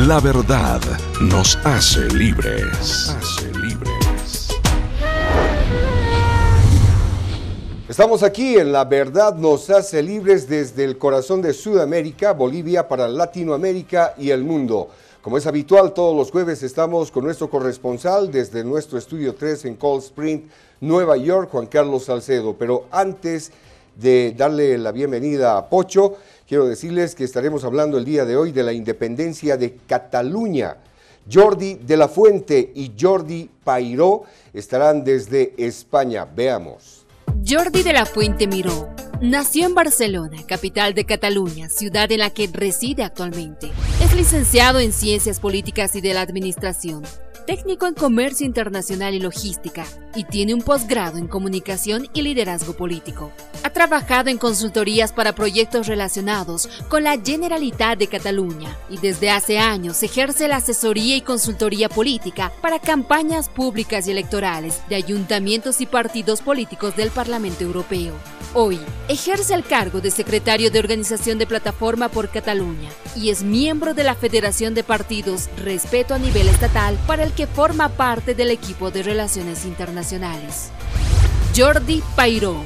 La verdad nos hace libres. Estamos aquí en La Verdad nos hace libres desde el corazón de Sudamérica, Bolivia, para Latinoamérica y el mundo. Como es habitual, todos los jueves estamos con nuestro corresponsal desde nuestro estudio 3 en Cold Spring, Nueva York, Juan Carlos Salcedo. Pero antes de darle la bienvenida a Pocho, quiero decirles que estaremos hablando el día de hoy de la independencia de Cataluña. Jordi de la Fuente y Jordi Pairó estarán desde España. Veamos. Jordi de la Fuente Miró nació en Barcelona, capital de Cataluña, ciudad en la que reside actualmente. Es licenciado en Ciencias Políticas y de la Administración, técnico en Comercio Internacional y Logística, y tiene un posgrado en Comunicación y Liderazgo Político. Ha trabajado en consultorías para proyectos relacionados con la Generalitat de Cataluña y desde hace años ejerce la asesoría y consultoría política para campañas públicas y electorales de ayuntamientos y partidos políticos del Parlamento Europeo. Hoy ejerce el cargo de secretario de Organización de Plataforma por Cataluña y es miembro de la Federación de Partidos Respeto a nivel estatal, para el que forma parte del equipo de Relaciones Internacionales. Jordi Pairó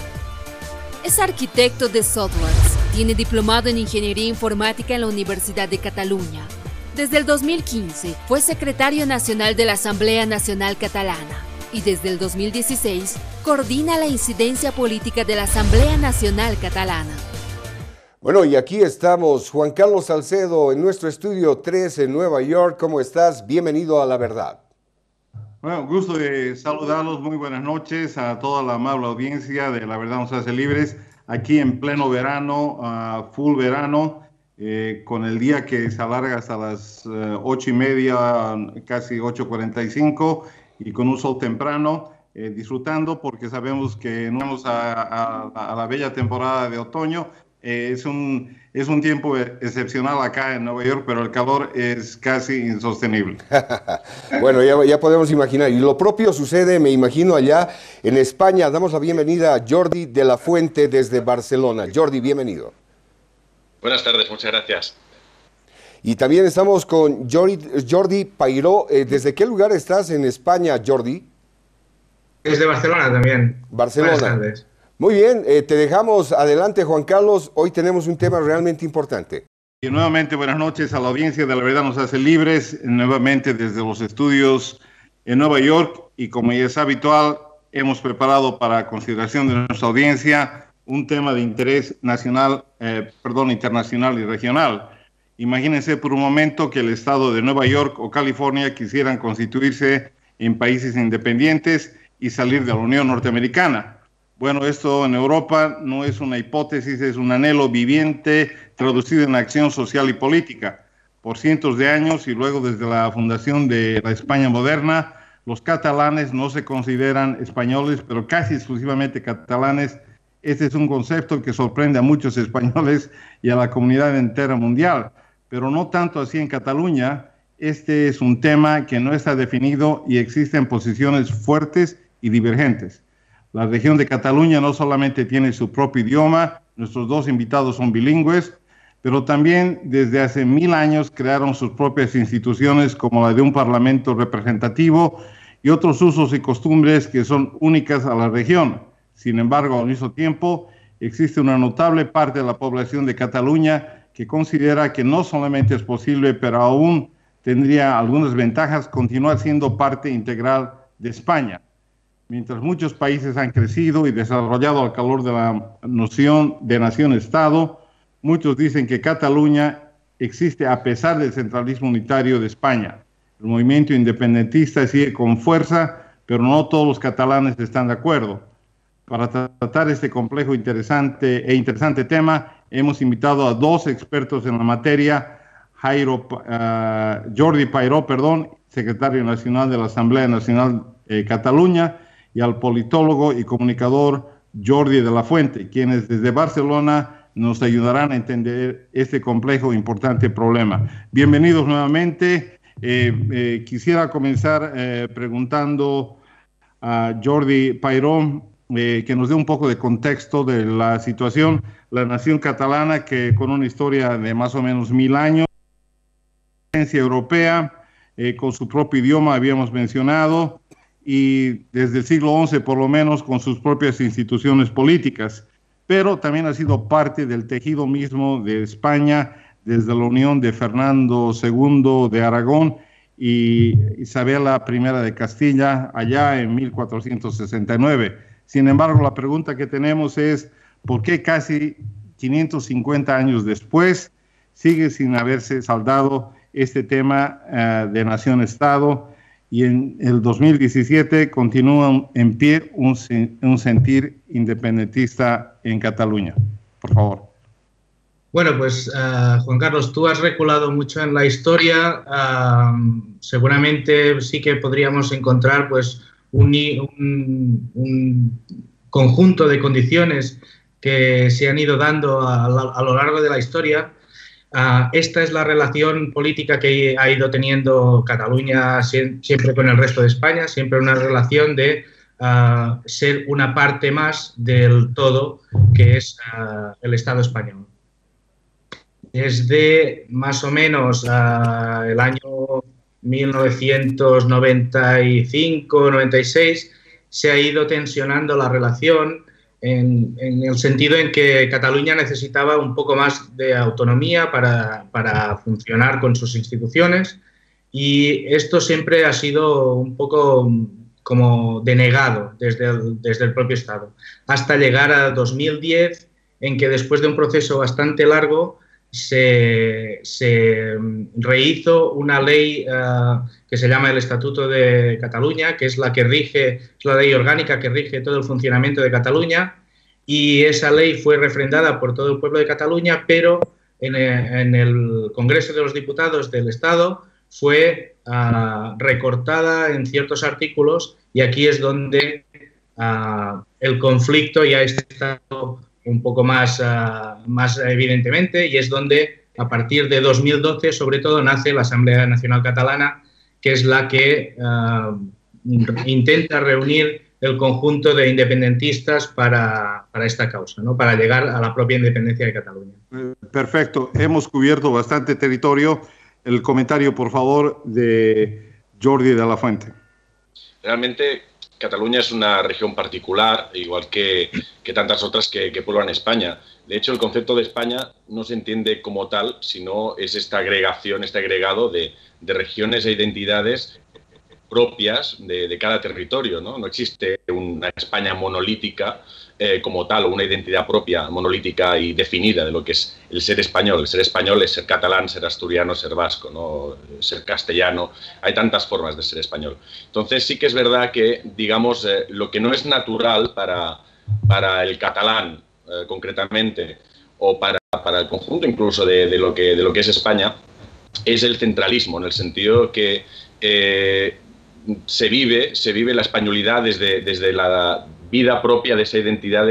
es arquitecto de softwares, tiene diplomado en Ingeniería Informática en la Universidad de Cataluña. Desde el 2015 fue secretario nacional de la Asamblea Nacional Catalana y desde el 2016 coordina la incidencia política de la Asamblea Nacional Catalana. Bueno, y aquí estamos, Juan Carlos Salcedo, en nuestro estudio 3 en Nueva York. ¿Cómo estás? Bienvenido a La Verdad. Bueno, gusto de saludarlos. Muy buenas noches a toda la amable audiencia de La Verdad nos hace libres, aquí en pleno verano, full verano, con el día que se alarga hasta las 8:30, casi 8:45, y con un sol temprano, disfrutando porque sabemos que no vamos a la bella temporada de otoño. Es un tiempo excepcional acá en Nueva York, pero el calor es casi insostenible. Bueno, ya podemos imaginar. Y lo propio sucede, me imagino, allá en España. Damos la bienvenida a Jordi de la Fuente desde Barcelona. Jordi, bienvenido. Buenas tardes, muchas gracias. Y también estamos con Jordi Pairó. ¿Desde qué lugar estás en España, Jordi? Desde Barcelona también. Barcelona. Buenas tardes. Muy bien, te dejamos adelante, Juan Carlos. Hoy tenemos un tema realmente importante. Y nuevamente buenas noches a la audiencia de La Verdad nos hace libres, nuevamente desde los estudios en Nueva York, y como ya es habitual, hemos preparado para consideración de nuestra audiencia un tema de interés internacional y regional. Imagínense por un momento que el estado de Nueva York o California quisieran constituirse en países independientes y salir de la Unión Norteamericana. Bueno, esto en Europa no es una hipótesis, es un anhelo viviente traducido en acción social y política. Por cientos de años y luego desde la fundación de la España moderna, los catalanes no se consideran españoles, pero casi exclusivamente catalanes. Este es un concepto que sorprende a muchos españoles y a la comunidad entera mundial, pero no tanto así en Cataluña. Este es un tema que no está definido y existen posiciones fuertes y divergentes. La región de Cataluña no solamente tiene su propio idioma, nuestros dos invitados son bilingües, pero también desde hace 1000 años crearon sus propias instituciones, como la de un parlamento representativo y otros usos y costumbres que son únicas a la región. Sin embargo, al mismo tiempo, existe una notable parte de la población de Cataluña que considera que no solamente es posible, pero aún tendría algunas ventajas continuar siendo parte integral de España. Mientras muchos países han crecido y desarrollado al calor de la noción de nación-estado, muchos dicen que Cataluña existe a pesar del centralismo unitario de España. El movimiento independentista sigue con fuerza, pero no todos los catalanes están de acuerdo. Para tratar este complejo e interesante tema, hemos invitado a dos expertos en la materia, Jordi Pairó, secretario nacional de la Asamblea Nacional Cataluña, y al politólogo y comunicador Jordi de la Fuente, quienes desde Barcelona nos ayudarán a entender este complejo e importante problema. Bienvenidos nuevamente. Quisiera comenzar preguntando a Jordi Pairó que nos dé un poco de contexto de la situación. La nación catalana, que con una historia de más o menos 1000 años, europea, con su propio idioma, habíamos mencionado, y desde el siglo XI por lo menos con sus propias instituciones políticas, pero también ha sido parte del tejido mismo de España desde la unión de Fernando II de Aragón y Isabela I de Castilla allá en 1469. Sin embargo, la pregunta que tenemos es, ¿por qué casi 550 años después sigue sin haberse saldado este tema de nación-estado? Y en el 2017 continúa en pie un sentir independentista en Cataluña. Por favor. Bueno, pues Juan Carlos, tú has reculado mucho en la historia. Seguramente sí que podríamos encontrar pues un conjunto de condiciones que se han ido dando a lo largo de la historia. Esta es la relación política que ha ido teniendo Cataluña siempre con el resto de España, siempre una relación de ser una parte más del todo que es el Estado español. Desde más o menos el año 1995-96 se ha ido tensionando la relación en el sentido en que Cataluña necesitaba un poco más de autonomía para funcionar con sus instituciones, y esto siempre ha sido un poco como denegado desde el propio Estado, hasta llegar a 2010, en que después de un proceso bastante largo se rehizo una ley que se llama el Estatuto de Cataluña, que es la ley orgánica que rige todo el funcionamiento de Cataluña, y esa ley fue refrendada por todo el pueblo de Cataluña, pero en el Congreso de los Diputados del Estado fue recortada en ciertos artículos, y aquí es donde el conflicto ya está un poco más evidentemente, y es donde a partir de 2012 sobre todo nace la Asamblea Nacional Catalana, que es la que intenta reunir el conjunto de independentistas para esta causa, ¿no? Para llegar a la propia independencia de Cataluña. Perfecto, hemos cubierto bastante territorio. El comentario, por favor, de Jordi de la Fuente. Realmente Cataluña es una región particular, igual que tantas otras que pueblan España. De hecho, el concepto de España no se entiende como tal, sino es esta agregación, este agregado de regiones e identidades propias de cada territorio, ¿no? No existe una España monolítica como tal, o una identidad propia, monolítica y definida de lo que es el ser español. El ser español es ser catalán, ser asturiano, ser vasco, ¿no? Ser castellano. Hay tantas formas de ser español. Entonces sí que es verdad que, digamos, lo que no es natural para el catalán concretamente, o para el conjunto incluso de lo que es España, es el centralismo, en el sentido que se vive la españolidad desde la vida propia de esa identidad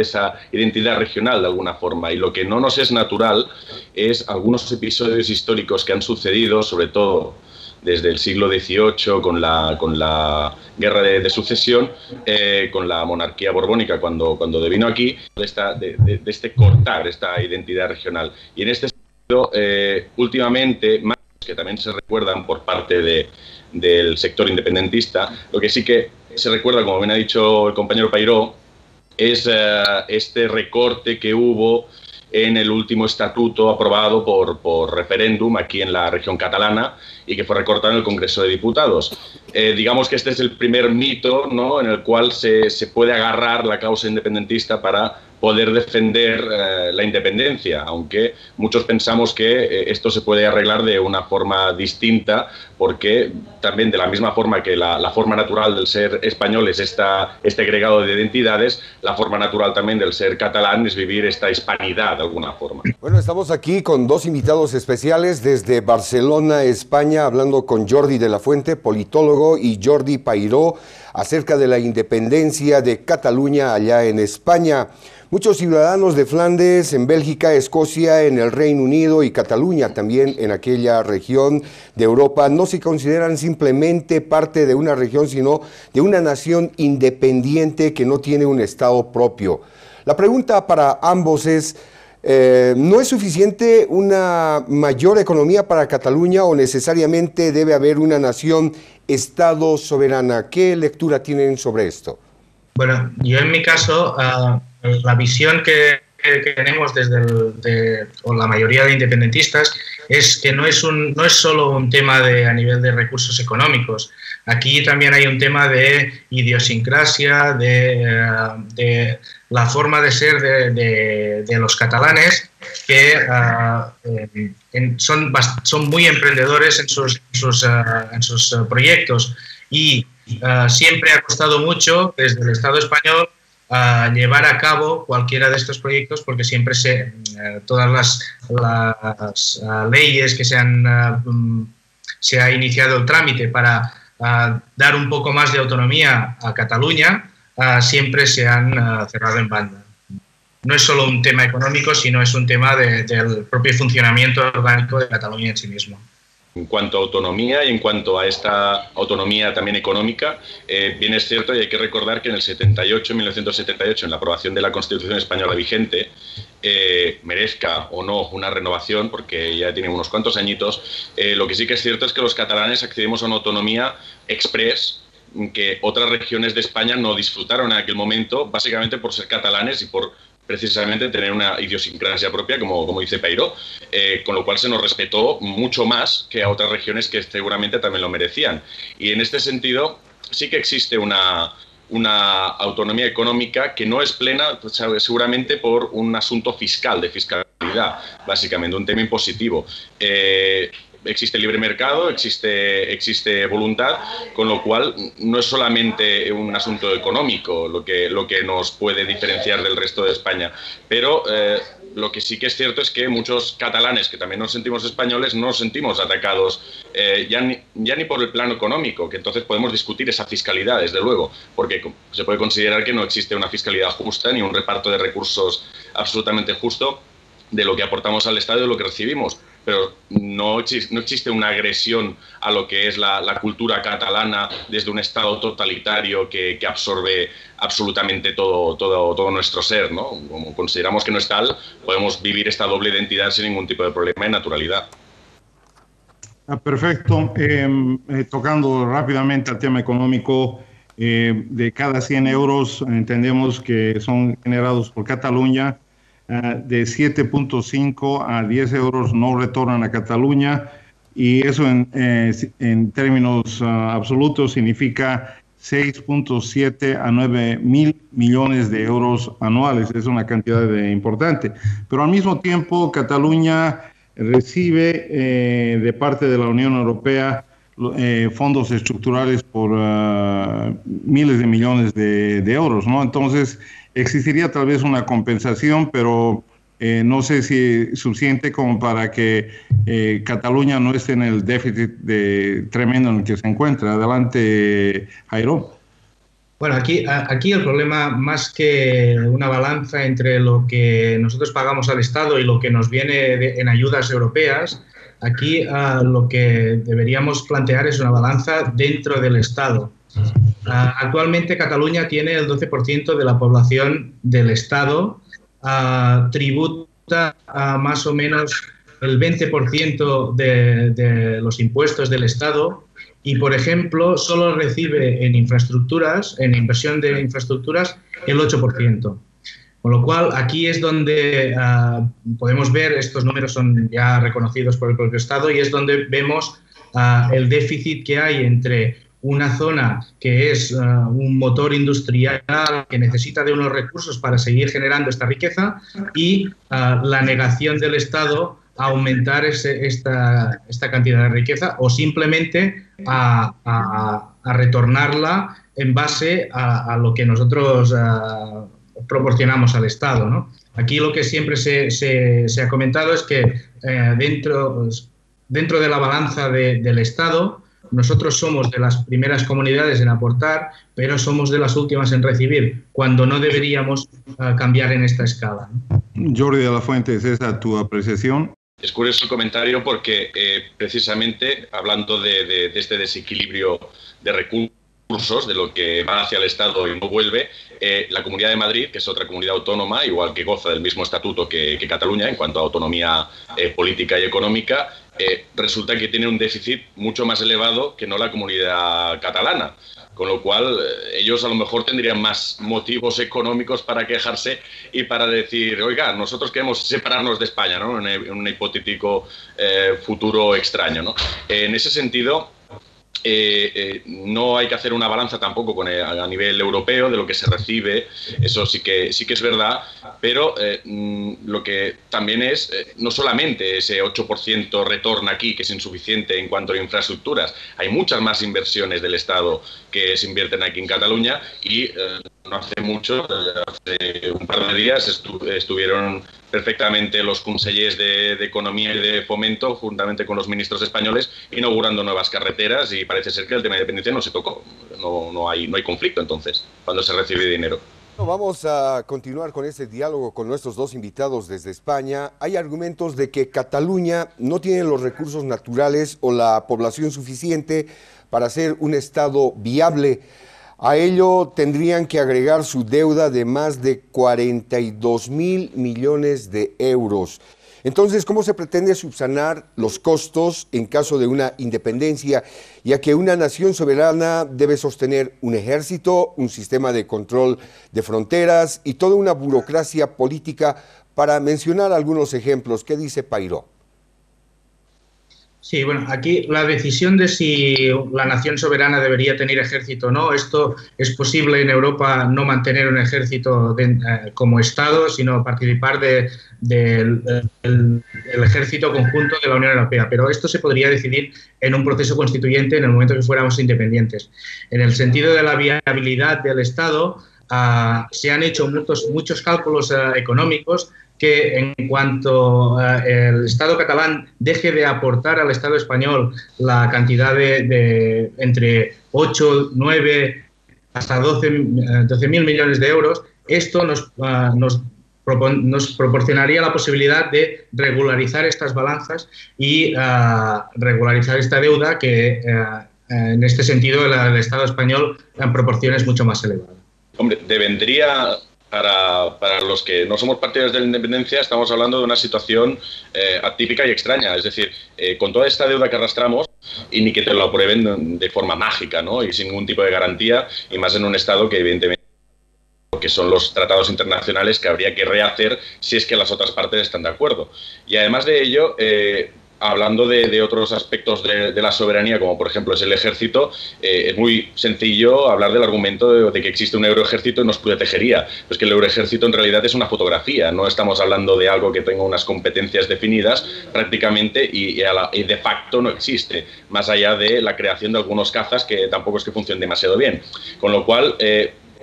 regional de alguna forma, y lo que no nos es natural es algunos episodios históricos que han sucedido, sobre todo desde el siglo XVIII con la guerra de sucesión, con la monarquía borbónica cuando devino aquí, de este cortar esta identidad regional. Y en este sentido, últimamente, más que también se recuerdan por parte del sector independentista, lo que sí que se recuerda, como bien ha dicho el compañero Peiró, es este recorte que hubo en el último estatuto aprobado por referéndum aquí en la región catalana y que fue recortado en el Congreso de Diputados. Digamos que este es el primer mito, ¿no?, en el cual se puede agarrar la causa independentista para poder defender la independencia, aunque muchos pensamos que esto se puede arreglar de una forma distinta, porque también de la misma forma que la forma natural del ser español es este agregado de identidades, la forma natural también del ser catalán es vivir esta hispanidad de alguna forma. Bueno, estamos aquí con dos invitados especiales desde Barcelona, España, hablando con Jordi de la Fuente, politólogo, y Jordi Peiró, acerca de la independencia de Cataluña allá en España. Muchos ciudadanos de Flandes, en Bélgica, Escocia, en el Reino Unido y Cataluña también en aquella región de Europa no se consideran simplemente parte de una región, sino de una nación independiente que no tiene un Estado propio. La pregunta para ambos es, ¿No es suficiente una mayor economía para Cataluña o necesariamente debe haber una nación-estado soberana? ¿Qué lectura tienen sobre esto? Bueno, yo en mi caso, la visión que tenemos o la mayoría de independentistas es que no es solo un tema a nivel de recursos económicos. Aquí también hay un tema de idiosincrasia, de la forma de ser de los catalanes, que son muy emprendedores en sus proyectos, y siempre ha costado mucho desde el Estado español llevar a cabo cualquiera de estos proyectos, porque siempre todas las leyes que se ha iniciado el trámite para dar un poco más de autonomía a Cataluña, siempre se han cerrado en banda. No es solo un tema económico, sino es un tema del propio funcionamiento orgánico de Cataluña en sí mismo. En cuanto a autonomía y en cuanto a esta autonomía también económica, bien es cierto y hay que recordar que en 1978, en la aprobación de la Constitución española vigente, merezca o no una renovación, porque ya tiene unos cuantos añitos, lo que sí que es cierto es que los catalanes accedimos a una autonomía express que otras regiones de España no disfrutaron en aquel momento, básicamente por ser catalanes y por precisamente tener una idiosincrasia propia, como dice Peiró, con lo cual se nos respetó mucho más que a otras regiones que seguramente también lo merecían. Y en este sentido sí que existe una autonomía económica que no es plena, pues, seguramente por un asunto fiscal, de fiscalidad, básicamente, un tema impositivo. Existe libre mercado, existe voluntad, con lo cual no es solamente un asunto económico lo que nos puede diferenciar del resto de España, pero lo que sí que es cierto es que muchos catalanes, que también nos sentimos españoles, no nos sentimos atacados ya ni por el plano económico, que entonces podemos discutir esa fiscalidad, desde luego, porque se puede considerar que no existe una fiscalidad justa ni un reparto de recursos absolutamente justo de lo que aportamos al Estado y de lo que recibimos, pero no existe una agresión a lo que es la cultura catalana desde un Estado totalitario que absorbe absolutamente todo nuestro ser, ¿no? Como consideramos que no es tal, podemos vivir esta doble identidad sin ningún tipo de problema y naturalidad. Perfecto. Tocando rápidamente el tema económico, de cada 100 euros entendemos que son generados por Cataluña, de 7.5 a 10 euros no retornan a Cataluña, y eso en términos absolutos significa 6.7 a 9 mil millones de euros anuales. Es una cantidad importante, pero al mismo tiempo Cataluña recibe de parte de la Unión Europea fondos estructurales por miles de millones de euros, ¿no? Entonces existiría tal vez una compensación, pero no sé si es suficiente como para que Cataluña no esté en el déficit tremendo en el que se encuentra. Adelante, Jairo. Bueno, aquí el problema, más que una balanza entre lo que nosotros pagamos al Estado y lo que nos viene en ayudas europeas, aquí lo que deberíamos plantear es una balanza dentro del Estado. Actualmente Cataluña tiene el 12% de la población del Estado, tributa más o menos el 20% de los impuestos del Estado y, por ejemplo, solo recibe en infraestructuras, en inversión de infraestructuras, el 8%. Con lo cual, aquí es donde podemos ver, estos números son ya reconocidos por el propio Estado, y es donde vemos el déficit que hay entre una zona que es un motor industrial que necesita de unos recursos para seguir generando esta riqueza y la negación del Estado a aumentar esta cantidad de riqueza o simplemente a retornarla en base a lo que nosotros proporcionamos al Estado, ¿no? Aquí lo que siempre se ha comentado es que dentro de la balanza del Estado, nosotros somos de las primeras comunidades en aportar, pero somos de las últimas en recibir, cuando no deberíamos cambiar en esta escala, ¿no? Jordi de la Fuente, ¿es esa tu apreciación? Es curioso el comentario porque precisamente hablando de este desequilibrio de recursos recursos de lo que va hacia el Estado y no vuelve. La Comunidad de Madrid, que es otra comunidad autónoma, igual que goza del mismo estatuto que Cataluña en cuanto a autonomía política y económica, resulta que tiene un déficit mucho más elevado que no la comunidad catalana. Con lo cual, ellos a lo mejor tendrían más motivos económicos para quejarse y para decir, oiga, nosotros queremos separarnos de España, ¿no? En un hipotético futuro extraño, ¿no? En ese sentido, no hay que hacer una balanza tampoco a nivel europeo de lo que se recibe, eso sí que es verdad, pero lo que también es, no solamente ese 8% retorna aquí, que es insuficiente en cuanto a infraestructuras, hay muchas más inversiones del Estado que se invierten aquí en Cataluña y no hace mucho, hace un par de días estuvieron perfectamente los consellers de Economía y de Fomento, juntamente con los ministros españoles, inaugurando nuevas carreteras y parece ser que el tema de independencia no se tocó. No hay conflicto entonces, cuando se recibe dinero. Vamos a continuar con este diálogo con nuestros dos invitados desde España. Hay argumentos de que Cataluña no tiene los recursos naturales o la población suficiente para ser un Estado viable. A ello tendrían que agregar su deuda de más de 42.000 millones de euros. Entonces, ¿cómo se pretende subsanar los costos en caso de una independencia, ya que una nación soberana debe sostener un ejército, un sistema de control de fronteras y toda una burocracia política, para mencionar algunos ejemplos? ¿Qué dice Pairó? Sí, bueno, aquí la decisión de si la nación soberana debería tener ejército o no, esto es posible en Europa no mantener un ejército como Estado, sino participar del ejército conjunto de la Unión Europea. Pero esto se podría decidir en un proceso constituyente en el momento que fuéramos independientes. En el sentido de la viabilidad del Estado, se han hecho muchos cálculos económicos que en cuanto el Estado catalán deje de aportar al Estado español la cantidad de entre 8, 9 hasta 12.000 millones de euros, esto nos proporcionaría la posibilidad de regularizar estas balanzas y regularizar esta deuda que en este sentido el Estado español en proporciones mucho más elevadas. Hombre, devendría... Para los que no somos partidarios de la independencia, estamos hablando de una situación atípica y extraña. Es decir, con toda esta deuda que arrastramos, y ni que te lo aprueben de forma mágica, ¿no? Y sin ningún tipo de garantía, y más en un Estado que evidentemente que son los tratados internacionales que habría que rehacer si es que las otras partes están de acuerdo. Y además de ello, hablando de otros aspectos de la soberanía, como por ejemplo es el ejército, es muy sencillo hablar del argumento de que existe un euroejército y nos protegería. Pues que el euroejército en realidad es una fotografía, no estamos hablando de algo que tenga unas competencias definidas prácticamente y de facto no existe, más allá de la creación de algunos cazas que tampoco es que funcionen demasiado bien. Con lo cual...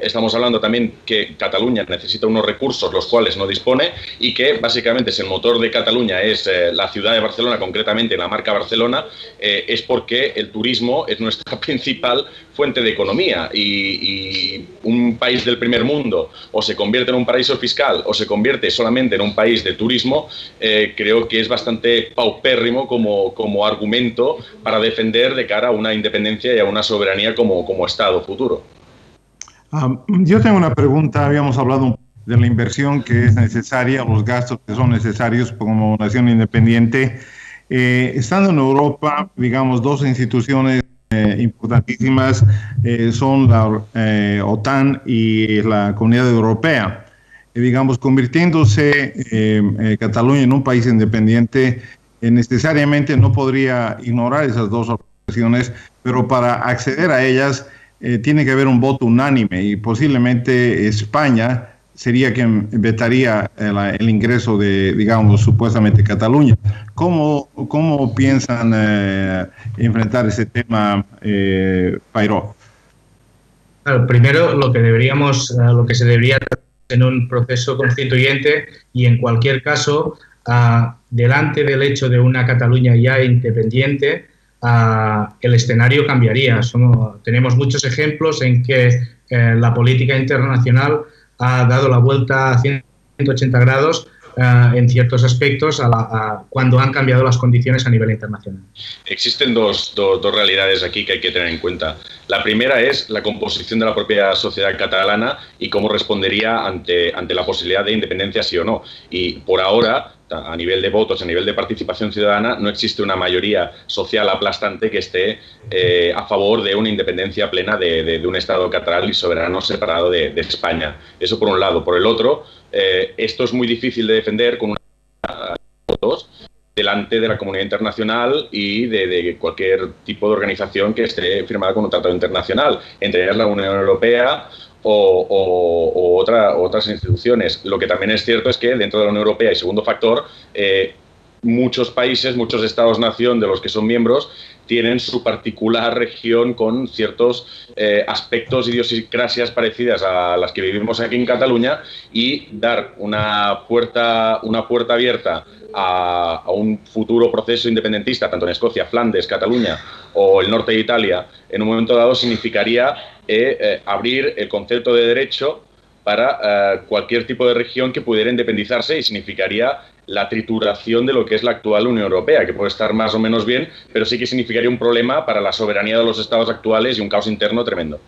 estamos hablando también que Cataluña necesita unos recursos los cuales no dispone y que básicamente si el motor de Cataluña es la ciudad de Barcelona, concretamente la marca Barcelona, es porque el turismo es nuestra principal fuente de economía y un país del primer mundo o se convierte en un paraíso fiscal o se convierte solamente en un país de turismo, creo que es bastante paupérrimo como argumento para defender de cara a una independencia y a una soberanía como Estado futuro. Yo tengo una pregunta. Habíamos hablado de la inversión que es necesaria, los gastos que son necesarios como nación independiente. Estando en Europa, digamos, dos instituciones importantísimas son la OTAN y la Comunidad Europea. Digamos, convirtiéndose Cataluña en un país independiente, necesariamente no podría ignorar esas dos organizaciones, pero para acceder a ellas tiene que haber un voto unánime y posiblemente España sería quien vetaría el ingreso de, digamos, supuestamente Cataluña. ¿Cómo piensan enfrentar ese tema, Pairó? Claro, primero, lo que se debería hacer en un proceso constituyente y en cualquier caso, delante del hecho de una Cataluña ya independiente, el escenario cambiaría. Tenemos muchos ejemplos en que la política internacional ha dado la vuelta a 180 grados en ciertos aspectos cuando han cambiado las condiciones a nivel internacional. Existen dos realidades aquí que hay que tener en cuenta. La primera es la composición de la propia sociedad catalana y cómo respondería ante la posibilidad de independencia, sí o no. Y por ahora, a nivel de votos, a nivel de participación ciudadana, no existe una mayoría social aplastante que esté a favor de una independencia plena de un Estado catalán y soberano separado de España. Eso por un lado. Por el otro, esto es muy difícil de defender con votos delante de la comunidad internacional y de cualquier tipo de organización que esté firmada con un tratado internacional, entre ellas la Unión Europea o otras instituciones. Lo que también es cierto es que dentro de la Unión Europea, y segundo factor, muchos países, muchos estados-nación de los que son miembros, tienen su particular región con ciertos aspectos, idiosincrasias parecidas a las que vivimos aquí en Cataluña, y dar una puerta abierta a un futuro proceso independentista, tanto en Escocia, Flandes, Cataluña o el norte de Italia, en un momento dado significaría abrir el concepto de derecho para cualquier tipo de región que pudiera independizarse, y significaría la trituración de lo que es la actual Unión Europea, que puede estar más o menos bien, pero sí que significaría un problema para la soberanía de los estados actuales y un caos interno tremendo.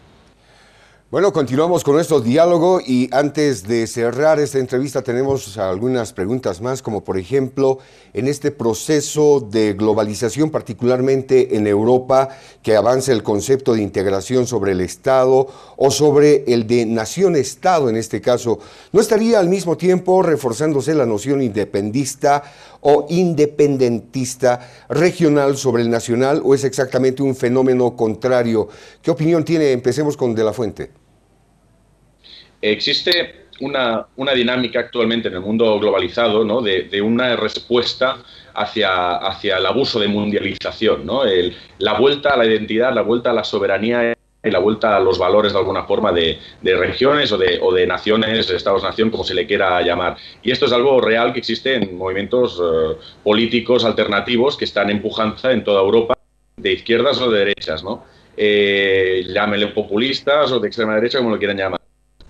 Bueno, continuamos con nuestro diálogo, y antes de cerrar esta entrevista tenemos algunas preguntas más, como por ejemplo, en este proceso de globalización, particularmente en Europa, que avanza el concepto de integración sobre el Estado o sobre el de nación-Estado en este caso, ¿no estaría al mismo tiempo reforzándose la noción independista o independentista regional sobre el nacional, o es exactamente un fenómeno contrario? ¿Qué opinión tiene? Empecemos con De la Fuente. Existe una dinámica actualmente en el mundo globalizado, ¿no?, de una respuesta hacia el abuso de mundialización, ¿no? La vuelta a la identidad, la vuelta a la soberanía y la vuelta a los valores de alguna forma de regiones o de naciones, estados-nación, como se le quiera llamar. Y esto es algo real que existe en movimientos políticos alternativos que están en pujanza en toda Europa, de izquierdas o de derechas, ¿no? Llámenle populistas o de extrema derecha, como lo quieran llamar.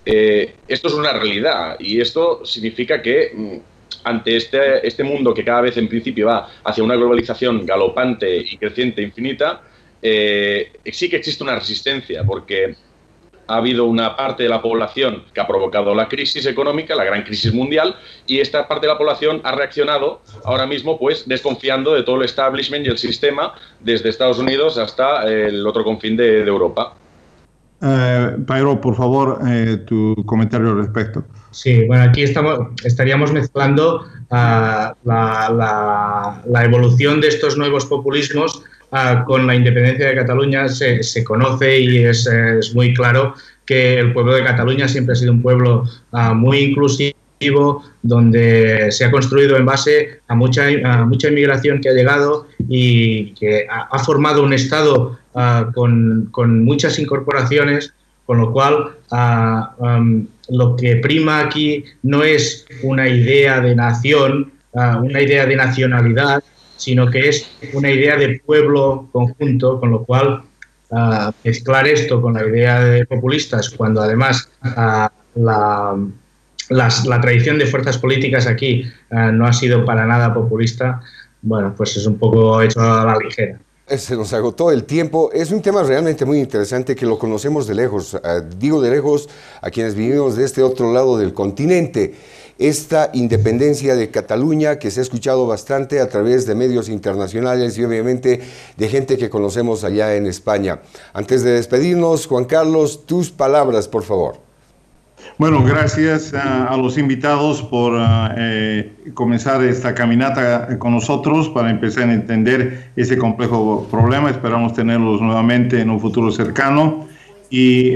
Esto es una realidad, y esto significa que ante este mundo que cada vez en principio va hacia una globalización galopante y creciente infinita, sí que existe una resistencia, porque ha habido una parte de la población que ha provocado la crisis económica, la gran crisis mundial, y esta parte de la población ha reaccionado ahora mismo pues desconfiando de todo el establishment y el sistema, desde Estados Unidos hasta el otro confín de Europa. Pairo, por favor, tu comentario al respecto. Sí, bueno, aquí estaríamos mezclando la evolución de estos nuevos populismos con la independencia de Cataluña. Se conoce y es muy claro que el pueblo de Cataluña siempre ha sido un pueblo muy inclusivo, donde se ha construido en base a mucha inmigración que ha llegado y que ha formado un Estado con muchas incorporaciones, con lo cual lo que prima aquí no es una idea de nación, una idea de nacionalidad, sino que es una idea de pueblo conjunto, con lo cual mezclar esto con la idea de populistas, cuando además la tradición de fuerzas políticas aquí no ha sido para nada populista, bueno, pues es un poco hecho a la ligera. Se nos agotó el tiempo. Es un tema realmente muy interesante que lo conocemos de lejos. Digo de lejos a quienes vivimos de este otro lado del continente. Esta independencia de Cataluña, que se ha escuchado bastante a través de medios internacionales y obviamente de gente que conocemos allá en España. Antes de despedirnos, Juan Carlos, tus palabras, por favor. Bueno, gracias a los invitados por comenzar esta caminata con nosotros para empezar a entender ese complejo problema. Esperamos tenerlos nuevamente en un futuro cercano, y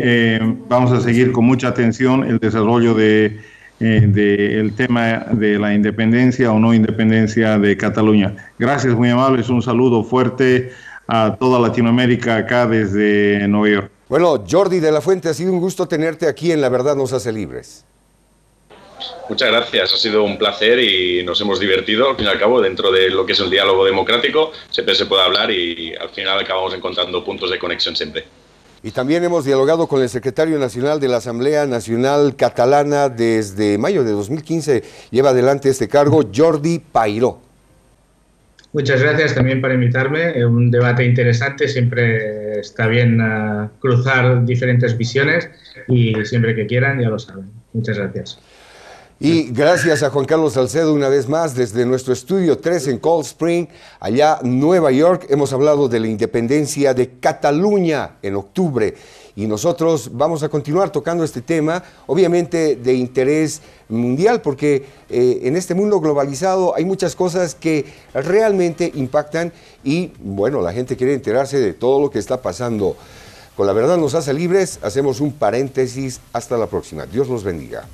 vamos a seguir con mucha atención el desarrollo del tema de la independencia o no independencia de Cataluña. Gracias, muy amables. Un saludo fuerte a toda Latinoamérica acá desde Nueva York. Bueno, Jordi de la Fuente, ha sido un gusto tenerte aquí en La Verdad Nos Hace Libres. Muchas gracias, ha sido un placer y nos hemos divertido. Al fin y al cabo, dentro de lo que es el diálogo democrático, siempre se puede hablar y al final acabamos encontrando puntos de conexión siempre. Y también hemos dialogado con el secretario nacional de la Asamblea Nacional Catalana desde mayo de 2015. Lleva adelante este cargo, Jordi Pairo. Muchas gracias también por invitarme. Un debate interesante, siempre está bien cruzar diferentes visiones y siempre que quieran, ya lo saben. Muchas gracias. Y gracias a Juan Carlos Salcedo una vez más desde nuestro estudio 3 en Cold Spring, allá Nueva York. Hemos hablado de la independencia de Cataluña en octubre y nosotros vamos a continuar tocando este tema, obviamente de interés mundial, porque en este mundo globalizado hay muchas cosas que realmente impactan y bueno, la gente quiere enterarse de todo lo que está pasando. Con La Verdad nos hace libres, hacemos un paréntesis, hasta la próxima. Dios los bendiga.